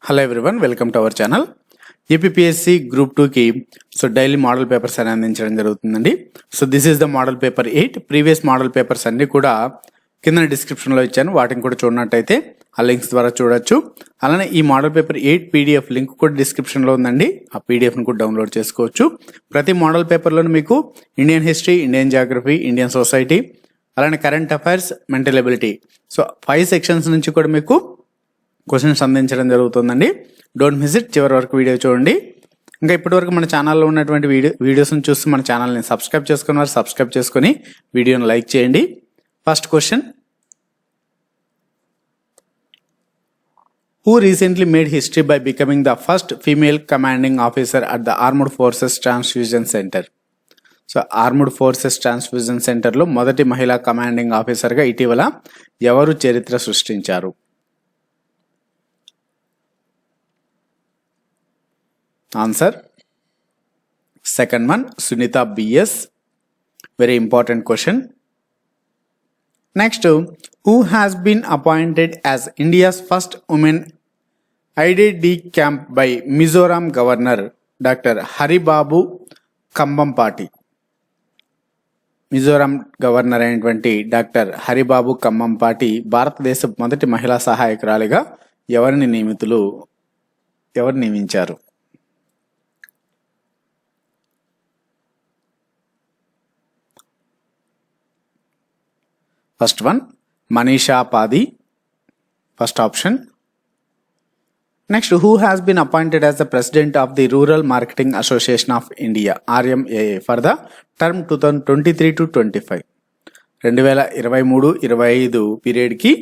Hello everyone, welcome to our channel. APSC group 2కి daily model papers అని అందించడం జరుగుతుందండి. This is the model paper 8. Previous model papers అన్ని కూడా కింద డిస్క్రిప్షన్లో ఇచ్చాను, వాటిని కూడా చూడనట్టయితే ఆ లింక్స్ ద్వారా చూడొచ్చు. అలానే ఈ మోడల్ పేపర్ 8 పీడిఎఫ్ లింక్ కూడా డిస్క్రిప్షన్లో ఉందండి, ఆ పీడిఎఫ్ని కూడా డౌన్లోడ్ చేసుకోవచ్చు. ప్రతి మోడల్ పేపర్లోనూ మీకు Indian history, Indian geography, Indian society, అలానే current affairs, mental ability, 5 sections నుంచి కూడా మీకు క్వశ్చన్స్ అందించడం జరుగుతుందండి. డోంట్ మిస్ ఇట్, చివరి వరకు వీడియో చూడండి. ఇంకా ఇప్పటివరకు మన ఛానల్లో ఉన్నటువంటి వీడియోస్ని చూస్తూ మన ఛానల్ని సబ్స్క్రైబ్ చేసుకున్న వారు సబ్స్క్రైబ్ చేసుకుని వీడియోని లైక్ చేయండి. First question, who recently made history by becoming the first female commanding officer at the armed forces transfusion centre? Armed forces transfusion సెంటర్లో మొదటి మహిళా కమాండింగ్ ఆఫీసర్గా ఇటీవల ఎవరు చరిత్ర సృష్టించారు? Answer second one, Sunita B S. Very important question. Next, who has been appointed as India's first women IDD camp by Mizoram governor doctor Haribabu Kambhampati? Mizoram governor అయినటువంటి doctor Haribabu Kambhampati భారతదేశ మొదటి మహిళా సహాయకురాలిగా ఎవరిని నియమించారు? First one, Manisha Padhi, first option. Next, who has been appointed as the president of the rural marketing association of India RMAA for the term 2023 to 25? 2023-25 పీరియడ్కి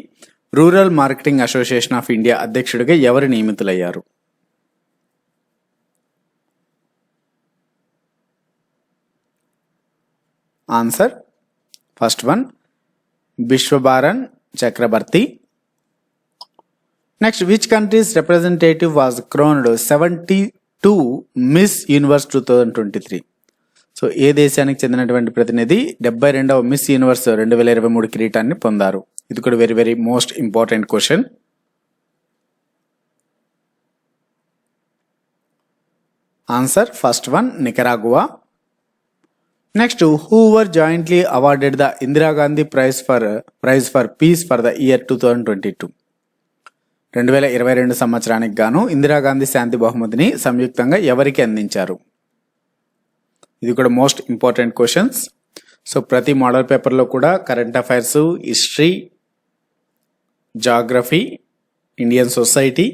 rural marketing association of India అధ్యక్షుడిగా ఎవరు నియమితులయ్యారు? Answer first one, Biswabarun Chakrabarti. Next, which country's representative was crowned 72 Miss Universe 2023? ఏ దేశానికి చెందినటువంటి ప్రతినిధి 72వ miss Universe 2023 కిరీటాన్ని పొందారు? ఇది కూడా very very most important question. Answer first one, Nicaragua. Next, who were jointly awarded the Indira Gandhi Prize for Peace for the year 2022? 2022 సంవత్సరానికి గాను ఇందిరాగాంధీ శాంతి బహుమతిని సంయుక్తంగా ఎవరికి అందించారు? ఇది కూడా మోస్ట్ ఇంపార్టెంట్ క్వశ్చన్స్. ప్రతి మోడల్ పేపర్లో కూడా current affairs, history, geography, Indian society,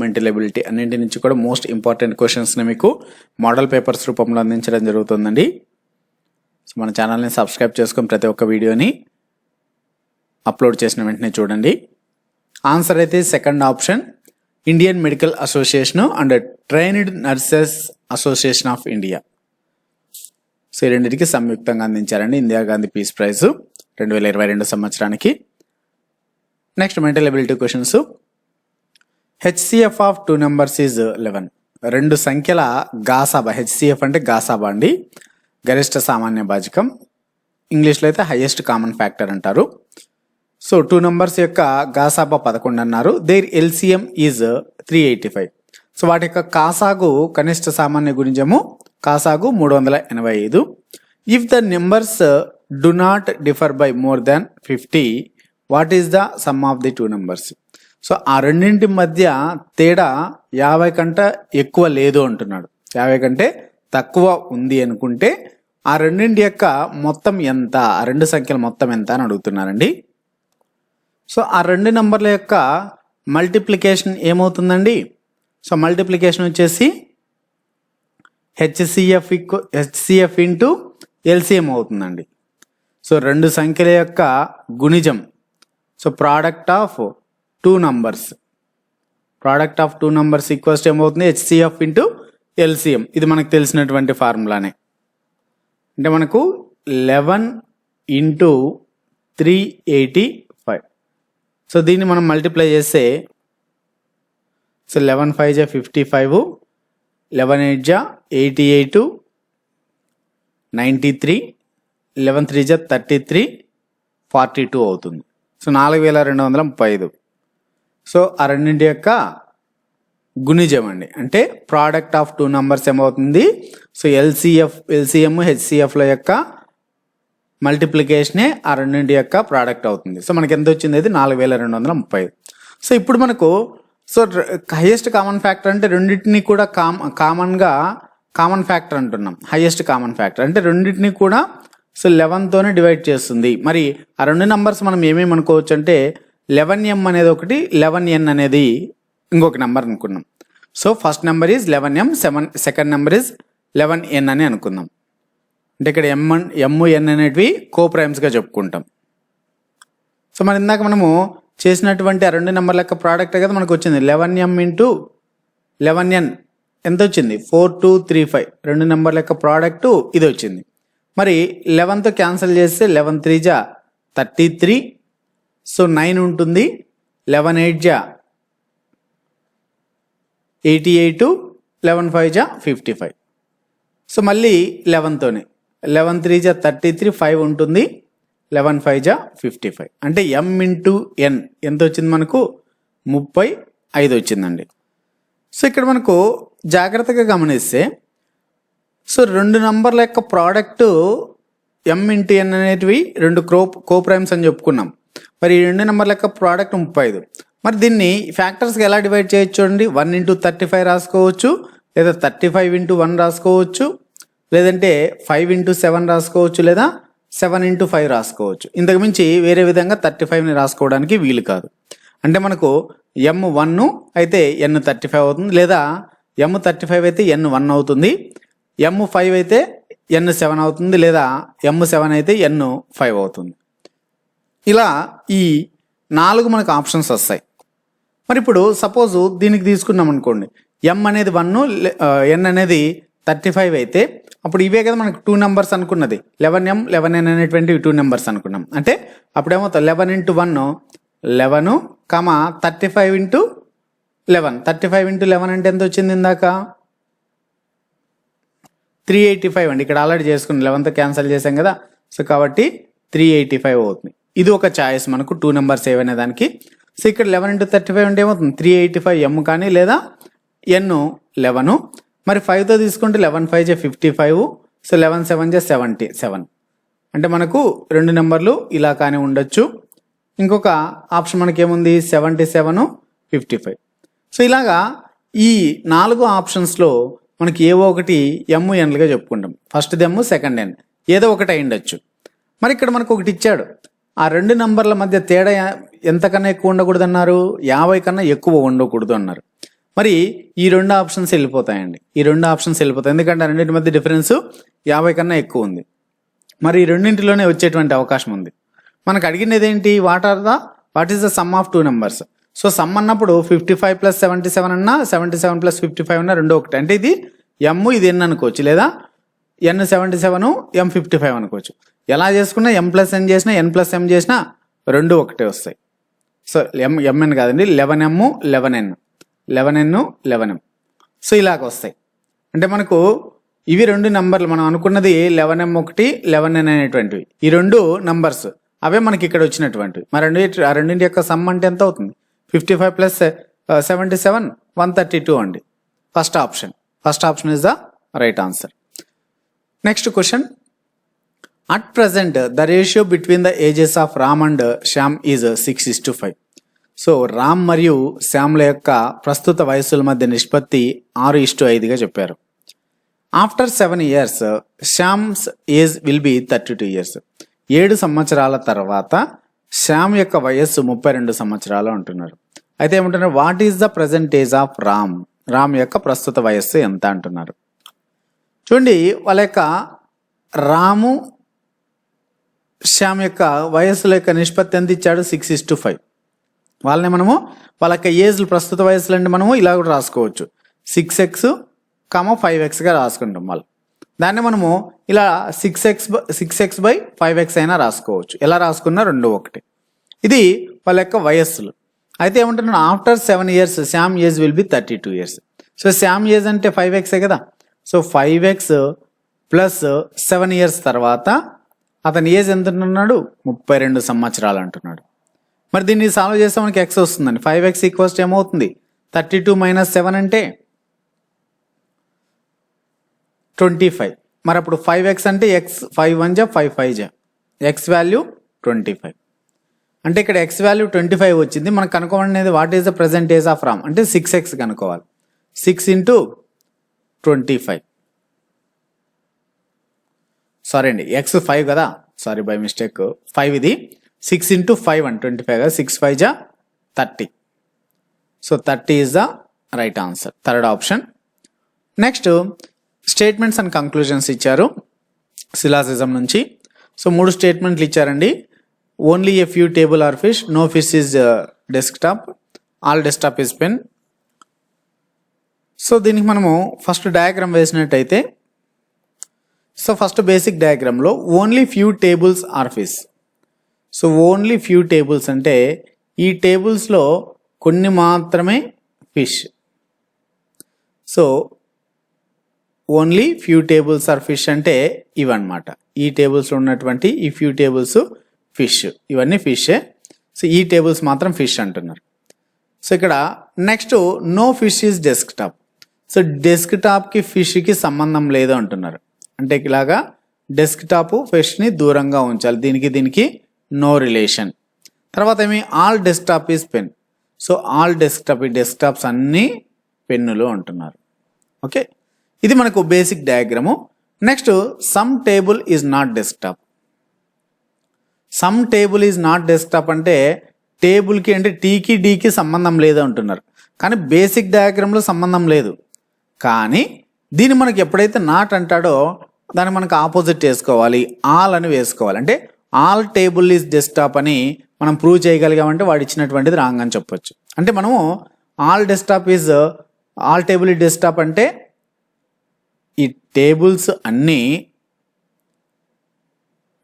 mental ability అన్నింటి నుంచి కూడా మోస్ట్ ఇంపార్టెంట్ క్వశ్చన్స్ని మీకు మోడల్ పేపర్స్ రూపంలో అందించడం జరుగుతుందండి. మన ఛానల్ని సబ్స్క్రైబ్ చేసుకొని ప్రతి ఒక్క వీడియోని అప్లోడ్ చేసిన వెంటనే చూడండి. ఆన్సర్ అయితే second option, Indian medical association and trained nurses association of India. ఈ రెండింటికి సంయుక్తంగా అందించారండి ఇందిరాగాంధీ పీస్ ప్రైజ్ 2022 సంవత్సరానికి. Next, mental ability questions. HCF of 2 numbers is 11. 2 సంఖ్యల గాసాబా, HCF అంటే గాసాబా అండి, గరిష్ట సామాన్య భాజకం. ఇంగ్లీష్లో అయితే హైయెస్ట్ కామన్ ఫ్యాక్టర్ అంటారు. 2 numbers యొక్క గాసాబా 11 అన్నారు. There LCM is 385. వాటి యొక్క కాసాగు కనిష్ట సామాన్య గుణిజము కాసాగు 385. If the numbers do not differ by more than 50, what is the sum of the 2 numbers? ఆ రెండింటి మధ్య తేడా 50 కంటే ఎక్కువ లేదు అంటున్నాడు. 50 కంటే తక్కువ ఉంది అనుకుంటే ఆ రెండింటి యొక్క మొత్తం ఎంత, ఆ 2 సంఖ్యల మొత్తం ఎంత అని అడుగుతున్నారండి. ఆ 2 నంబర్ల యొక్క మల్టిప్లికేషన్ ఏమవుతుందండి? మల్టిప్లికేషన్ వచ్చేసి HCF ఇంటూ LCM అవుతుందండి. 2 సంఖ్యల యొక్క గుణిజం, product of 2 numbers, product of 2 numbers equals ఏమవుతుంది? HCF into LCM. ఇది మనకు తెలిసినటువంటి ఫార్ములానే. అంటే మనకు 11 ఇంటూ 385. దీన్ని మనం మల్టిప్లై చేస్తే 11 5 జా 55, 11 8 జా 88, 93, 11 3 జా 33, 42 అవుతుంది. 4235. సో ఆ రెండింటి యొక్క గుణిజం అండి. అంటే ప్రోడక్ట్ ఆఫ్ టూ నంబర్స్ ఏమవుతుంది, సో ఎల్సిఎం హెచ్సిఎఫ్ల యొక్క మల్టిప్లికేషనే ఆ రెండింటి యొక్క ప్రోడక్ట్ అవుతుంది. సో మనకి ఎంత వచ్చింది, అది 4235. సో ఇప్పుడు మనకు సో హైయెస్ట్ కామన్ ఫ్యాక్టర్ అంటే రెండింటిని కూడా కామన్ ఫ్యాక్టర్ అంటున్నాం. హైయెస్ట్ కామన్ ఫ్యాక్టర్ అంటే రెండింటిని కూడా సో 11తోనే డివైడ్ చేస్తుంది. మరి ఆ రెండు నంబర్స్ మనం ఏమేమి అనుకోవచ్చు అంటే 11m అనేది ఒకటి, 11n అనేది ఇంకొక నెంబర్ అనుకున్నాం. So first number is 11m, second number is 11n అని అనుకుందాం. అంటే ఇక్కడ ఎన్ అనేటివి కోప్రైమ్స్గా చెప్పుకుంటాం. సో మరి ఇందాక మనము చేసినటువంటి ఆ రెండు నెంబర్ల యొక్క ప్రోడక్ట్ కదా మనకు వచ్చింది. 11m ఇంటూ 11n ఎంత వచ్చింది, 4235. రెండు నెంబర్ల యొక్క ప్రోడక్ట్ ఇది వచ్చింది. మరి 11తో క్యాన్సిల్ చేస్తే 11 3 జా 33. సో 9 ఉంటుంది. 11 8 జా 88, 11 5 జా 55. సో మళ్ళీ 11తోనే 11 3 జా 33, 5 ఉంటుంది. 11 5 జా 55. అంటే m ఇంటూ n ఎంత వచ్చింది మనకు, 35 వచ్చిందండి. సో ఇక్కడ మనకు జాగ్రత్తగా గమనిస్తే సో రెండు నంబర్ల యొక్క ప్రోడక్ట్ m ఇంటూ n అనేటివి రెండు కోప్రైమ్స్ అని చెప్పుకున్నాం. మరి ఈ రెండు నెంబర్ల యొక్క ప్రోడక్ట్ 35. మరి దీన్ని ఫ్యాక్టర్స్కి ఎలా డివైడ్ చేయొచ్చు చూడండి. 1 ఇంటూ 35 రాసుకోవచ్చు, లేదా 35 ఇంటూ 1 రాసుకోవచ్చు, లేదంటే 5 ఇంటూ 7 రాసుకోవచ్చు, లేదా 7 ఇంటూ 5 రాసుకోవచ్చు. ఇంతకు మించి వేరే విధంగా 35ని రాసుకోవడానికి వీలు కాదు. అంటే మనకు m1 అయితే n 35 అవుతుంది, లేదా m 35 అయితే n 1 అవుతుంది, m5 అయితే n 7 అవుతుంది, లేదా m7 అయితే n 5 అవుతుంది. ఇలా ఈ 4 మనకు ఆప్షన్స్ వస్తాయి. మరి ఇప్పుడు సపోజ్ దీనికి తీసుకున్నాం అనుకోండి, m అనేది 1, n అనేది 35 అయితే అప్పుడు ఇవే కదా మనకు 2 నెంబర్స్ అనుకున్నది. 11m 11n అనేటువంటి 2 నెంబర్స్ అనుకున్నాం. అంటే అప్పుడేమవుతుంది 11 ఇంటూ 1 11, 35 ఇంటూ 11. 35 ఇంటూ 11 అంటే ఎంత వచ్చింది ఇందాక, 385 అండి. ఇక్కడ ఆల్రెడీ చేసుకుని 11తో క్యాన్సిల్ చేసాం కదా. సో కాబట్టి 385 అవుతుంది. ఇది ఒక ఛాయిస్ మనకు 2 నెంబర్స్ ఏవనే దానికి. సో ఇక్కడ 11 ఇంటూ 35 అంటే ఏమవుతుంది, 385m కానీ, లేదా n 11. మరి 5తో తీసుకుంటే 11 5 జా 55. సో 11 7 జా 77. అంటే మనకు రెండు నెంబర్లు ఇలా కానీ ఉండొచ్చు. ఇంకొక ఆప్షన్ మనకి ఏముంది, 77 55. సో ఇలాగా ఈ 4 ఆప్షన్స్లో మనకి ఏవో ఒకటి m/nలుగా చెప్పుకుంటాం. ఫస్ట్ m, సెకండ్ n ఏదో ఒకటి అయి ఉండొచ్చు. మరి ఇక్కడ మనకు ఒకటి ఇచ్చాడు, ఆ రెండు నంబర్ల మధ్య తేడా ఎంతకన్నా ఎక్కువ ఉండకూడదు అన్నారు, 50 కన్నా ఎక్కువ ఉండకూడదు అన్నారు. మరి ఈ రెండు ఆప్షన్స్ వెళ్ళిపోతాయండి. ఈ రెండు ఆప్షన్స్ వెళ్ళిపోతాయి, ఎందుకంటే ఆ రెండింటి మధ్య డిఫరెన్స్ 50 కన్నా ఎక్కువ ఉంది. మరి ఈ రెండింటిలోనే వచ్చేటువంటి అవకాశం ఉంది. మనకు అడిగినది ఏంటి, what is the sum of 2 numbers. So some అన్నప్పుడు 55 + 77 అన్నా, 77 + 55 అన్నా రెండు ఒకటి. అంటే ఇది m, ఇది n అనుకోవచ్చు, లేదా n 77 m 55 అనుకోవచ్చు. ఎలా చేసుకున్నా m + n చేసినా n + m చేసినా రెండు ఒకటే వస్తాయి. సో mn కాదండి, 11m 11n 11n 11m. So ఇలాగ వస్తాయి. అంటే మనకు ఇవి రెండు నెంబర్లు మనం అనుకున్నది 11m ఒకటి 11n అనేటువంటివి. ఈ రెండు నంబర్స్ అవే మనకి ఇక్కడ వచ్చినటువంటివి. మరి ఆ రెండింటి యొక్క సమ్ అంటే ఎంత అవుతుంది, 55 + 77 132 అండి. First option is the right answer. Next question, at present the ratio between the ages of Ram and Shyam is 6:5. So Ram మరియు శ్యామ్ల యొక్క ప్రస్తుత వయస్సుల మధ్య నిష్పత్తి 6:5గా చెప్పారు. After 7 years Shyam's age will be 32 years. 7 సంవత్సరాల తర్వాత శ్యామ్ యొక్క వయస్సు 32 సంవత్సరాలు అంటున్నారు. అయితే ఏమంటున్నారు, what is the present age of Ram యొక్క ప్రస్తుత వయస్సు ఎంత అంటున్నారు. చూడండి, వాళ్ళ యొక్క రాము శ్యామ్ యొక్క వయస్సుల యొక్క నిష్పత్తి ఎంత ఇచ్చాడు, 6:5. వాళ్ళని మనము వాళ్ళ యొక్క ఏజ్లు ప్రస్తుత వయస్సులు అంటే మనము ఇలా కూడా రాసుకోవచ్చు, 6x, 5xగా రాసుకుంటాం. వాళ్ళు దాన్ని మనము ఇలా 6x/5x అయినా రాసుకోవచ్చు. ఎలా రాసుకున్నా రెండు ఒకటి. ఇది వాళ్ళ యొక్క వయస్సులు. అయితే ఏమంటున్నాడు, after 7 years Shyam age will be 32 years. So Shyam age అంటే 5x కదా. సో 5x + 7 years తర్వాత అతని ఏజ్ ఎంత అంటున్నాడు, 32 సంవత్సరాలు అంటున్నాడు. మరి దీన్ని సాల్వ్ చేస్తే మనకి x వస్తుందండి. 5x = ఏమవుతుంది, 32 మైనస్ 7 అంటే 25. మరి అప్పుడు 5x అంటే ఎక్స్ 5 1 జా 5 5 జా ఎక్స్ వాల్యూ 25. అంటే ఇక్కడ ఎక్స్ వాల్యూ 25 వచ్చింది. మనకు కనుక్కోవాలనేది what is the present age of Ram అంటే 6x కనుక్కోవాలి. 6 ఇంటూ 25. సారీ అండి, ఎక్స్ 5 కదా, సారీ బై మిస్టేక్ 5 ఇది. 6 ఇంటూ 5 అండి 25 కదా, 6 5 జా 30. So 30 is the right answer, third option. Next statements and conclusions ఇచ్చారు సిలాసిజం నుంచి. సో 3 స్టేట్మెంట్లు ఇచ్చారండి. Only a few table are fish, no fish is desktop, all desktop is pen. So దీనికి మనము ఫస్ట్ డయాగ్రామ్ వేసినట్టయితే, సో ఫస్ట్ బేసిక్ డయాగ్రామ్లో only few tables are fish. So only few tables అంటే ఈ టేబుల్స్లో కొన్ని మాత్రమే ఫిష్. So only few tables are fish అంటే ఇవన్నమాట. ఈ టేబుల్స్లో ఉన్నటువంటి ఈ ఫ్యూ టేబుల్స్ ఫిష్, ఇవన్నీ ఫిషే. సో ఈ టేబుల్స్ మాత్రం ఫిష్ అంటున్నారు. సో ఇక్కడ next no fish is desktop. So డెస్క్టాప్కి ఫిష్కి సంబంధం లేదు అంటున్నారు. అంటే ఇలాగా డెస్క్టాప్ ఫిష్ని దూరంగా ఉంచాలి, దీనికి నో రిలేషన్. తర్వాత ఏమి all desktop is pen. So all desktop, ఈ డెస్క్టాప్స్ అన్నీ పెన్నులు అంటున్నారు. ఓకే, ఇది మనకు basic diagram. Next some table is not desktop. Some table is not desktop అంటే టేబుల్కి అంటే టీకి డీకి సంబంధం లేదు అంటున్నారు. కానీ బేసిక్ డయాగ్రామ్లో సంబంధం లేదు. కానీ దీన్ని మనకి ఎప్పుడైతే నాట్ అంటాడో దాన్ని మనకు ఆపోజిట్ వేసుకోవాలి, ఆల్ అని వేసుకోవాలి. అంటే ఆల్ టేబుల్ ఈజ్ డెస్క్టాప్ అని మనం ప్రూవ్ చేయగలిగామంటే వాడు ఇచ్చినటువంటిది రాంగ్ అని చెప్పొచ్చు. అంటే మనము all desktop is all table is desktop అంటే ఈ టేబుల్స్ అన్నీ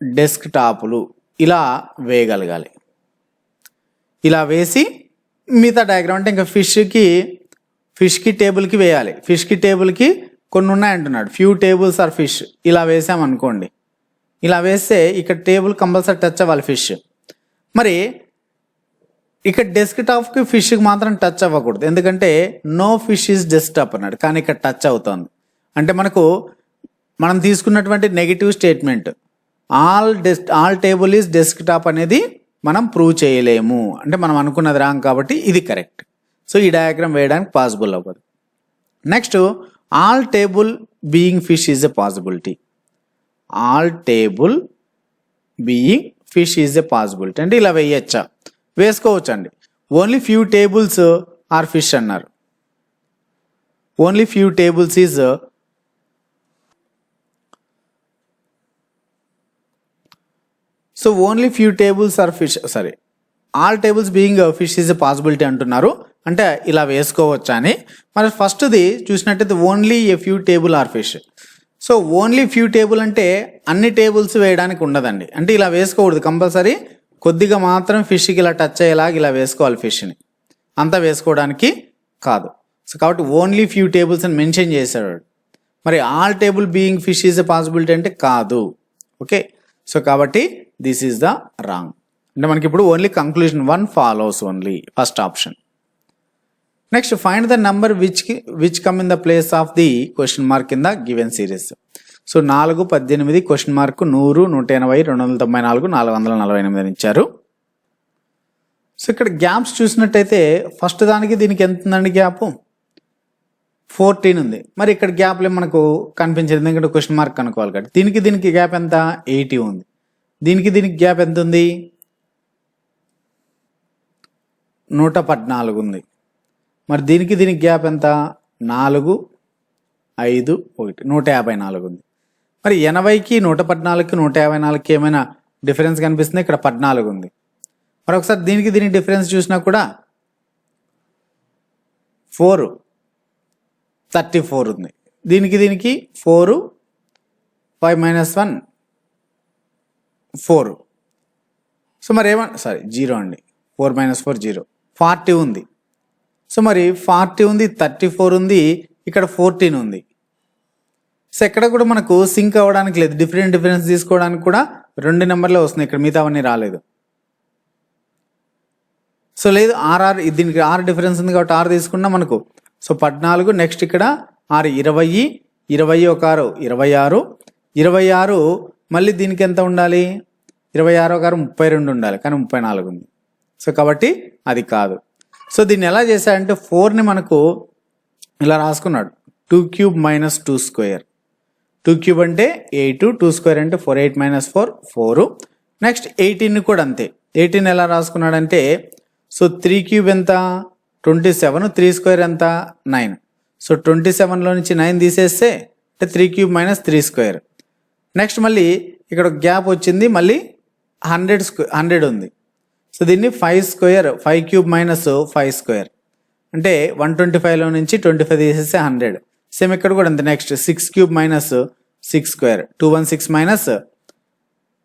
డెస్క్టాపులు ఇలా వేయగలగాలి. ఇలా వేసి మిగతా డయాగ్రామ్ అంటే ఇంకా ఫిష్కి టేబుల్కి వేయాలి. ఫిష్కి టేబుల్కి కొన్ని ఉన్నాయంటున్నాడు, ఫ్యూ టేబుల్స్ ఆర్ ఫిష్. ఇలా వేసామనుకోండి, ఇలా వేస్తే ఇక్కడ టేబుల్ కంపల్సరీ టచ్ అవ్వాలి ఫిష్. మరి ఇక్కడ డెస్క్టాప్కి ఫిష్కి మాత్రం టచ్ అవ్వకూడదు, ఎందుకంటే నో ఫిష్ ఈజ్ డెస్క్టాప్ అన్నాడు. కానీ ఇక్కడ టచ్ అవుతుంది. అంటే మనం తీసుకున్నటువంటి negative statement all table is desktop అనేది మనం ప్రూవ్ చేయలేము. అంటే మనం అనుకున్నది రాంగ్ కాబట్టి ఇది కరెక్ట్. సో ఈ డయాగ్రామ్ వేయడానికి పాసిబుల్ అవ్వదు. Next all table being fish is a possibility. All table being fish is a possibility అంటే ఇలా వేయచ్చా? వేసుకోవచ్చు అండి. Only few tables are fish అన్నారు. Only few tables is so only few tables are fish, sorry all tables being fish is a possibility అంటున్నారు. అంటే ఇలా వేసుకోవచ్చా అని. మరి ఫస్ట్ది చూసినట్టయితే only a few table are fish. So only few table అంటే అన్ని టేబుల్స్ వేయడానికి ఉండదండి. అంటే ఇలా వేసుకోకూడదు, కంపల్సరీ కొద్దిగా మాత్రం ఫిష్కి ఇలా టచ్ అయ్యేలాగా ఇలా వేసుకోవాలి ఫిష్ని, అంతా వేసుకోవడానికి కాదు. సో కాబట్టి ఓన్లీ ఫ్యూ టేబుల్స్ అని మెన్షన్ చేశాడు. మరి all table being fish is a possibility అంటే కాదు. ఓకే, సో కాబట్టి దిస్ ఈజ్ ద రాంగ్. అంటే మనకి ఇప్పుడు only conclusion 1 follows only, first option. Next find the number which come in the place of the question mark in the given series. So 4, 18, question mark 100, 180, 294, 448 ఇచ్చారు. So ఇక్కడ gaps చూసినట్టయితే first దానికి దీనికి ఎంత ఉందండి గ్యాప్? 14 ఉంది. మరి ఇక్కడ గ్యాప్లో మనకు కనిపించేది ఎందుకంటే క్వశ్చన్ మార్క్ కనుక్కోవాలి కాబట్టి. దీనికి గ్యాప్ ఎంత? 80 ఉంది. దీనికి గ్యాప్ ఎంత ఉంది? 114 ఉంది. మరి దీనికి గ్యాప్ ఎంత? 4, 5, 1, 154 ఉంది. మరి 80కి 114కి 154కి ఏమైనా డిఫరెన్స్ కనిపిస్తుంది? ఇక్కడ 14 ఉంది. మరి ఒకసారి దీనికి డిఫరెన్స్ చూసినా కూడా 34 ఉంది. దీనికి 4, 5 - 1 4. సో మరి 0 అండి. 4 - 4 0. 40 ఉంది. సో మరి 40 ఉంది, 34 ఉంది, ఇక్కడ 14 ఉంది. సో ఎక్కడ కూడా మనకు సింక్ అవ్వడానికి లేదు. డిఫరెన్స్ తీసుకోవడానికి కూడా 2 నెంబర్లే వస్తున్నాయి, ఇక్కడ మిగతా అవన్నీ రాలేదు. సో లేదు ఆర్ఆర్ దీనికి 6 డిఫరెన్స్ ఉంది కాబట్టి 6 తీసుకున్నా మనకు. సో 14, నెక్స్ట్ ఇక్కడ 6 20, 20 ఒక 6 26, 26 మళ్ళీ దీనికి ఎంత ఉండాలి, 26 ఒక 6 32 ఉండాలి, కానీ 34 ఉంది. సో కాబట్టి అది కాదు. సో దీన్ని ఎలా చేశాడంటే 4ని మనకు ఇలా రాసుకున్నాడు, 2 cube minus 2 square. 2 cube అంటే 8, 2 square అంటే 4, 8 minus 4 4. నెక్స్ట్ 18 కూడా అంతే. 18 ఎలా రాసుకున్నాడంటే సో 3 cube ఎంత 27, 3 square ఎంత 9. సో 27లో నుంచి 9 తీసేస్తే అంటే 3 cube minus 3 square. నెక్స్ట్ మళ్ళీ ఇక్కడ గ్యాప్ వచ్చింది, మళ్ళీ 100 ఉంది. సో దీన్ని 5 square, 5 cube minus 5 square అంటే 125లో నుంచి 25 తీసేస్తే 100. సేమ్ ఇక్కడ కూడా అంతే. Next 6 cube minus 6 square, 216 minus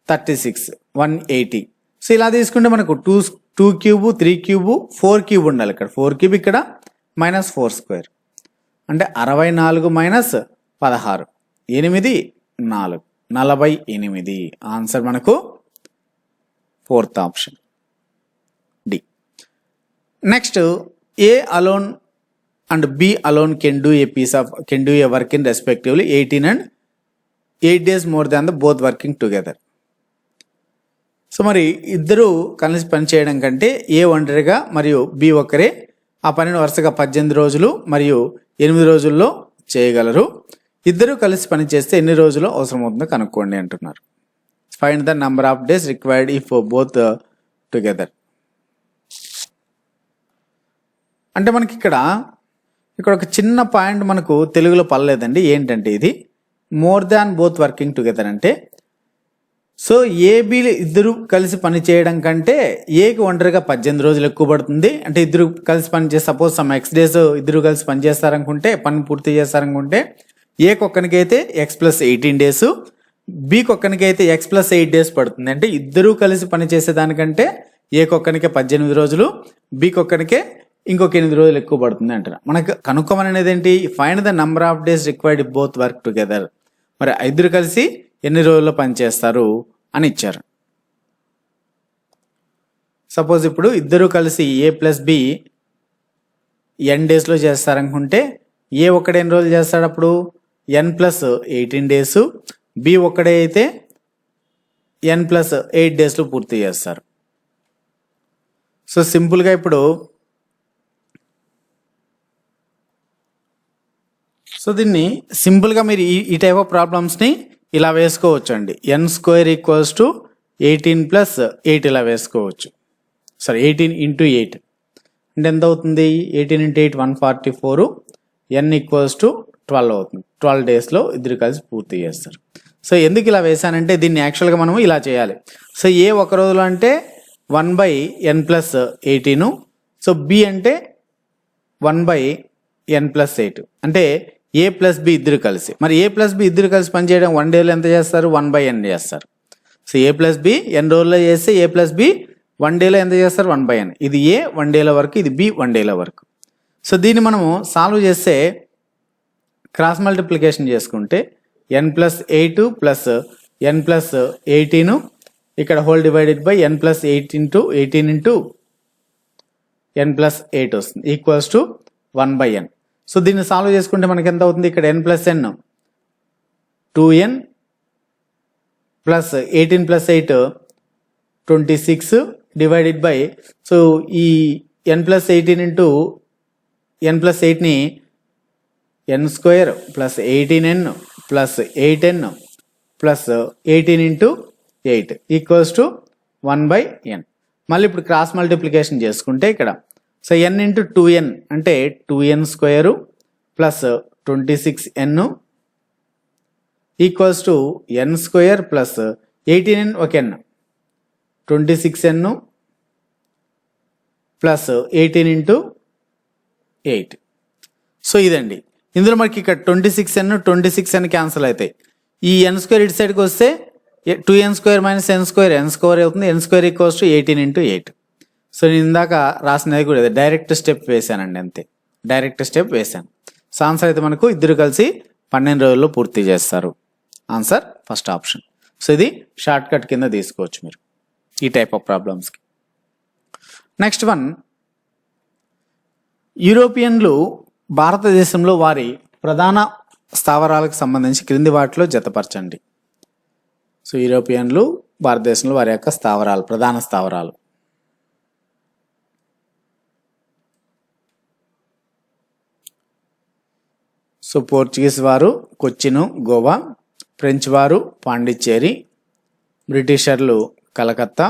36, 180. So ఇలా తీసుకుంటే మనకు 2 cube, 3 cube, 4 cube ఉండాలి. ఇక్కడ 4 cube, ఇక్కడ మైనస్ 4 square అంటే 64 మైనస్ 16, 8 4, 48. ఆన్సర్ మనకు 4th option D. Next A alone and B alone can do a work in respectively 18 and 8 days more than the both working together. So మరి ఇద్దరు కలిసి పని చేయడం కంటే ఏ ఒంటరిగా మరియు బి ఒక్కరే ఆ పనిని వరుసగా 18 రోజులు మరియు 8 రోజుల్లో చేయగలరు. ఇద్దరు కలిసి పని చేస్తే ఎన్ని రోజులు అవసరం అవుతుందో కనుక్కోండి అంటున్నారు. Find the number of days required if both together. అంటే మనకి ఇక్కడ ఒక చిన్న పాయింట్ మనకు తెలుగులో పర్లేదండి. ఏంటంటే ఇది more than both working together అంటే సో ఏబీలు ఇద్దరు కలిసి పని చేయడం కంటే ఏకి ఒంటరిగా 18 రోజులు ఎక్కువ పడుతుంది. అంటే ఇద్దరు కలిసి పని చేస్తే సపోజ్ సమ్ ఎక్స్ డేస్ ఇద్దరు కలిసి పని చేస్తారనుకుంటే, పని పూర్తి చేస్తారనుకుంటే ఏకి ఒక్కనికైతే x+18 days, బీకి ఒక్కనికైతే x+8 days పడుతుంది. అంటే ఇద్దరు కలిసి పని చేసేదానికంటే ఏకి ఒక్కనికే 18 రోజులు, బీకి ఒక్కనికే ఇంకొక 8 రోజులు ఎక్కువ పడుతుంది అంటారు. మనకు కనుక్కోమనేది ఏంటి, find the number of days required if both work together. మరి ఇద్దరు కలిసి ఎన్ని రోజుల్లో పనిచేస్తారు అని ఇచ్చారు. సపోజ్ ఇప్పుడు ఇద్దరు కలిసి A+B n డేస్లో చేస్తారనుకుంటే ఏ ఒక్కడే ఎన్ని రోజులు చేస్తాడు, అప్పుడు n+18 days, బి ఒక్కడే అయితే n+8 daysలో పూర్తి చేస్తారు. సో సింపుల్గా ఇప్పుడు సో దీన్ని సింపుల్గా మీరు ఈ టైప్ ఆఫ్ ప్రాబ్లమ్స్ని ఇలా వేసుకోవచ్చు అండి. n² = 18+8 ఇలా వేసుకోవచ్చు. సరే 18 × 8 అంటే ఎంత అవుతుంది, 18 × 8 144, n = 12 అవుతుంది. 12 daysలో ఇద్దరు కలిసి పూర్తి చేస్తారు. సో ఎందుకు ఇలా వేసానంటే దీన్ని యాక్చువల్గా మనం ఇలా చేయాలి. సో ఏ ఒక రోజులో అంటే 1/n+18, సో బి అంటే 1/n+8 అంటే A+B ఇద్దరు కలిసి. మరి A+B ఇద్దరు కలిసి పనిచేయడం 1 డేలో ఎంత చేస్తారు, 1/n చేస్తారు. సో A+B n రోజుల్లో చేస్తే A+B 1 డేలో ఎంత చేస్తారు, 1/n. ఇది A 1 డేల వరకు, ఇది B 1 డేల వరకు. సో దీన్ని మనము సాల్వ్ చేస్తే క్రాస్ మల్టిప్లికేషన్ చేసుకుంటే n+8 + n+18 ఇక్కడ whole divided by n+8 × 18 × n+8 వస్తుంది ఈక్వల్స్ టు 1/n. సో దీన్ని సాల్వ్ చేసుకుంటే మనకి ఎంత అవుతుంది, ఇక్కడ n+n 2n + 18 + 8 26 divided by, so ఈ n+18 × n+8ని n² + 18n + 8n + 18 × 8 equals to 1/n. మళ్ళీ ఇప్పుడు క్రాస్ మల్టిప్లికేషన్ చేసుకుంటే ఇక్కడ సో n × 2n అంటే 2n² + 26n equals to n² + 18n ఒక n 26n + 18 × 8. సో ఇదండి. ఇందులో మనకి ఇక్కడ 26n క్యాన్సిల్ అవుతాయి. ఈ n² ఇటు సైడ్కి వస్తే 2n² - n² అవుతుంది. n² = 18 × 8. సో నేను ఇందాక రాసినది కూడా డైరెక్ట్ స్టెప్ వేసానండి, అంతే డైరెక్ట్ స్టెప్ వేసాను. సో ఆన్సర్ అయితే మనకు ఇద్దరు కలిసి 12 రోజుల్లో పూర్తి చేస్తారు. Answer first option. సో ఇది షార్ట్ కట్ కింద తీసుకోవచ్చు మీరు ఈ టైప్ ఆఫ్ ప్రాబ్లమ్స్కి. నెక్స్ట్ వన్, యూరోపియన్లు భారతదేశంలో వారి ప్రధాన స్థావరాలకు సంబంధించి క్రింది వాటిలో జతపరచండి. సో యూరోపియన్లు భారతదేశంలో వారి యొక్క స్థావరాలు, ప్రధాన స్థావరాలు. సో పోర్చుగీస్ వారు కొచ్చిను, గోవా. ఫ్రెంచ్ వారు పాండిచ్చేరి. బ్రిటిషర్లు కలకత్తా.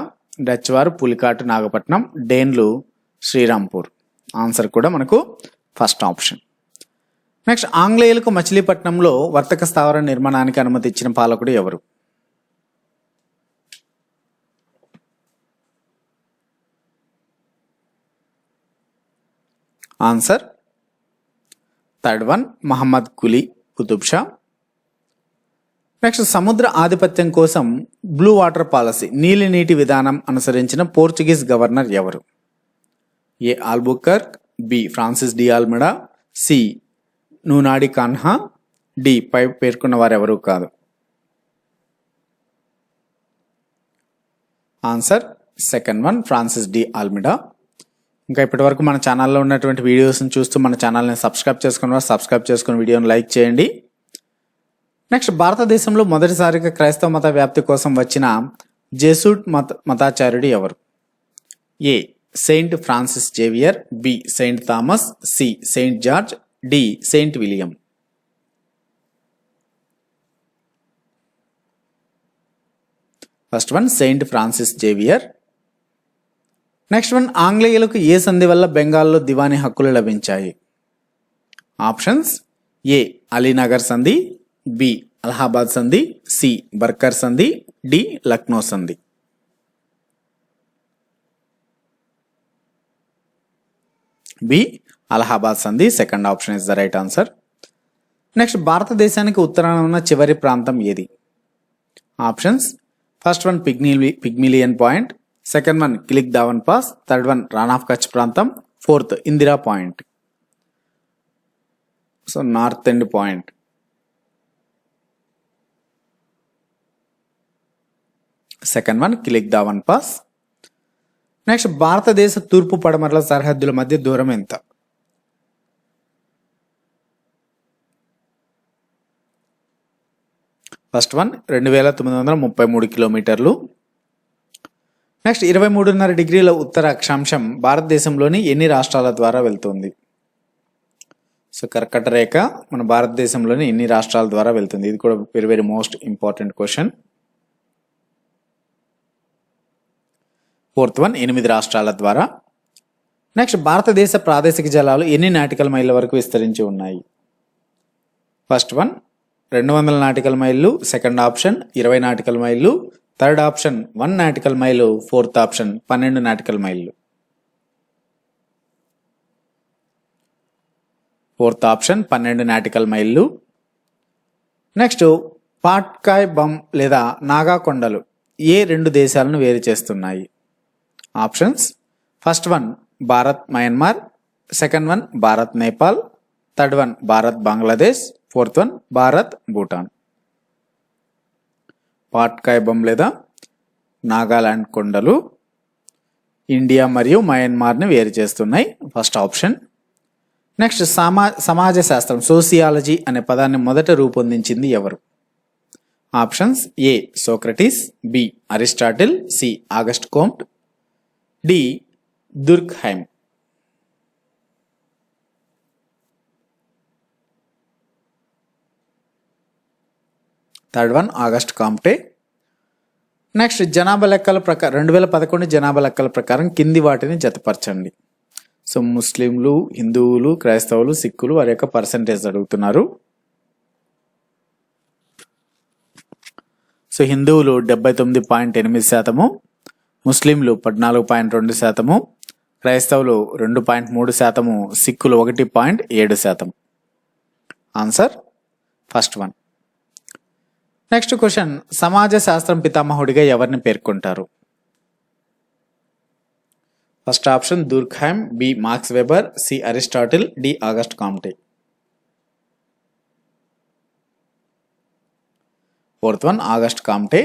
డచ్ వారు పులికాటు, నాగపట్నం. డేన్లు శ్రీరాంపూర్. ఆన్సర్ కూడా మనకు ఫస్ట్ ఆప్షన్. నెక్స్ట్, ఆంగ్లేయులకు మచిలీపట్నంలో వర్తక స్థావర నిర్మాణానికి అనుమతి ఇచ్చిన పాలకుడు ఎవరు? Answer third one, Mohammed Quli Qutb Shah. Next, సముద్ర ఆధిపత్యం కోసం బ్లూ వాటర్ పాలసీ, నీలి నీటి విధానం అనుసరించిన పోర్చుగీస్ గవర్నర్ ఎవరు? A Albuquerque, B Francis de Almeida, C Nuno da Cunha, D పై పేర్కొన్న వారు ఎవరు కాదు. Answer second one, Francis de Almeida. ఇంకా ఇప్పటి వరకు మన ఛానల్లో ఉన్నటువంటి వీడియోస్ని చూస్తూ మన ఛానల్ని సబ్స్క్రైబ్ చేసుకుని వీడియోని లైక్ చేయండి. నెక్స్ట్, భారతదేశంలో మొదటిసారిగా క్రైస్తవ మత వ్యాప్తి కోసం వచ్చిన జెసూట్ మతాచార్యుడు ఎవరు? A Saint Francis Xavier, B Saint Thomas, C Saint George, D Saint William. First one Saint Francis Xavier. Next one, ఆంగ్లేయులకు ఏ సంధి వల్ల బెంగాల్లో దివానీ హక్కులు లభించాయి? ఆప్షన్స్: ఏ అలీనగర్ సంధి, బి అలహాబాద్ సంధి, సి బర్కర్ సంధి, డి లక్నో సంధి. బి అలహాబాద్ సంధి. Second option is the right answer. Next, భారతదేశానికి ఉత్తరాన ఉన్న చివరి ప్రాంతం ఏది? Options: first one Pygmalion point, second one Kilik Dawan pass, third one Rann of Kutch ప్రాంతం, fourth Indira point. So north end point. Second one Kilik Dawan pass. Next, భారతదేశ తూర్పు పడమరల సరిహద్దుల మధ్య దూరం ఎంత? ఫస్ట్ వన్ 2933 కిలోమీటర్లు. నెక్స్ట్, 23.5 డిగ్రీల ఉత్తర అక్షాంశం భారతదేశంలోని ఎన్ని రాష్ట్రాల ద్వారా వెళ్తుంది? సో కర్కట రేఖ మన భారతదేశంలోని ఎన్ని రాష్ట్రాల ద్వారా వెళ్తుంది? ఇది కూడా very very most important question. Fourth one 8 రాష్ట్రాల ద్వారా. నెక్స్ట్, భారతదేశ ప్రాదేశిక జలాలు ఎన్ని నాటికల్ మైళ్ళ వరకు విస్తరించి ఉన్నాయి? ఫస్ట్ వన్ 200 నాటికల్ మైళ్ళు, సెకండ్ ఆప్షన్ 20 నాటికల్ మైళ్ళు, third option 1 nautical mile, fourth option 12 nautical మైళ్ళు. ఫోర్త్ ఆప్షన్ 12 నాటికల్ మైళ్ళు. నెక్స్ట్, పాట్కాయ్ బమ్ లేదా నాగా కొండలు ఏ 2 దేశాలను వేరు చేస్తున్నాయి? Options: first one Bharat Myanmar, second one Bharat Nepal, third one Bharat Bangladesh, fourth one Bharat Bhutan. Patkai Bum లేదా నాగాలాండ్ కొండలు ఇండియా మరియు మయన్మార్ని వేరు చేస్తున్నాయి. First option. నెక్స్ట్, సమాజ శాస్త్రం సోసియాలజీ అనే పదాన్ని మొదట రూపొందించింది ఎవరు? Options: A Socrates, B Aristotle, C Auguste Comte, D Durkheim. Third one Auguste Comte. Next, జనాభా లెక్కల ప్రకారం 2011 జనాభా లెక్కల ప్రకారం కింది వాటిని జతపరచండి. సో ముస్లింలు, హిందువులు, క్రైస్తవులు, సిక్కులు వారి యొక్క పర్సంటేజ్ అడుగుతున్నారు. సో హిందువులు 79.8%, ముస్లింలు 14.2%, క్రైస్తవులు 2.3%, సిక్కులు 1.7%. Answer first one. Next question, సమాజ శాస్త్రం పితామహుడిగా ఎవరిని పేర్కొంటారు? First option Durkheim, B Max Weber, C Aristotle, D Auguste Comte. Fourth one Auguste Comte.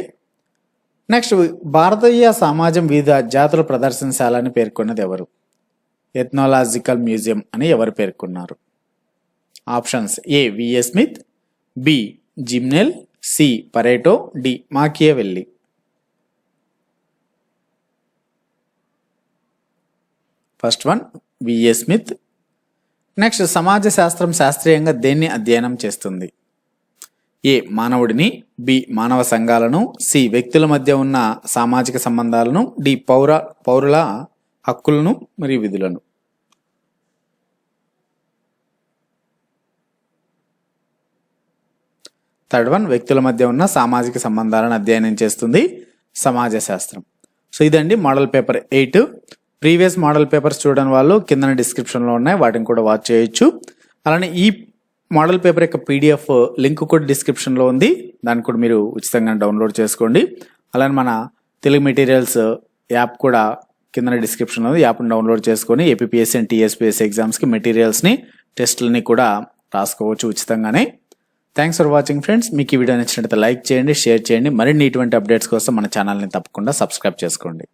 Next భారతీయ సమాజం వివిధ జాతుల ప్రదర్శనశాల అని పేర్కొన్నది ఎవరు? ఎథ్నోలాజికల్ మ్యూజియం అని ఎవరు పేర్కొన్నారు? Options A V A Smith, B Simmel, C Pareto, D Machiavelli. First one V A Smith. Next సమాజ శాస్త్రం శాస్త్రీయంగా దేన్ని అధ్యయనం చేస్తుంది? ఏ మానవుడిని, బి మానవ సంఘాలను, సి వ్యక్తుల మధ్య ఉన్న సామాజిక సంబంధాలను, డి పౌరుల హక్కులను మరియు విధులను. థర్డ్ వన్ వ్యక్తుల మధ్య ఉన్న సామాజిక సంబంధాలను అధ్యయనం చేస్తుంది సమాజ శాస్త్రం. సో ఇదండి model paper 8. Previous model papers చూడని వాళ్ళు కింద డిస్క్రిప్షన్లో ఉన్నాయి, వాటిని కూడా వాచ్ చేయొచ్చు. అలానే ఈ మోడల్ పేపర్ యొక్క పీడిఎఫ్ లింక్ కూడా డిస్క్రిప్షన్లో ఉంది, దాన్ని కూడా మీరు ఉచితంగా డౌన్లోడ్ చేసుకోండి. అలానే మన తెలుగు మెటీరియల్స్ యాప్ కూడా కింద డిస్క్రిప్షన్లో ఉంది, యాప్ని డౌన్లోడ్ చేసుకొని ఏపీఎస్సీ అండ్ టీఎస్పీఎస్సీ ఎగ్జామ్స్కి మెటీరియల్స్ని టెస్టులని కూడా రాసుకోవచ్చు ఉచితంగానే. Thanks for watching friends. మీకు ఈ వీడియో నచ్చినట్లయితే లైక్ చేయండి, షేర్ చేయండి. మరిన్ని ఇటువంటి అప్డేట్స్ కోసం మన ఛానల్ని తప్పకుండా సబ్స్క్రైబ్ చేసుకోండి.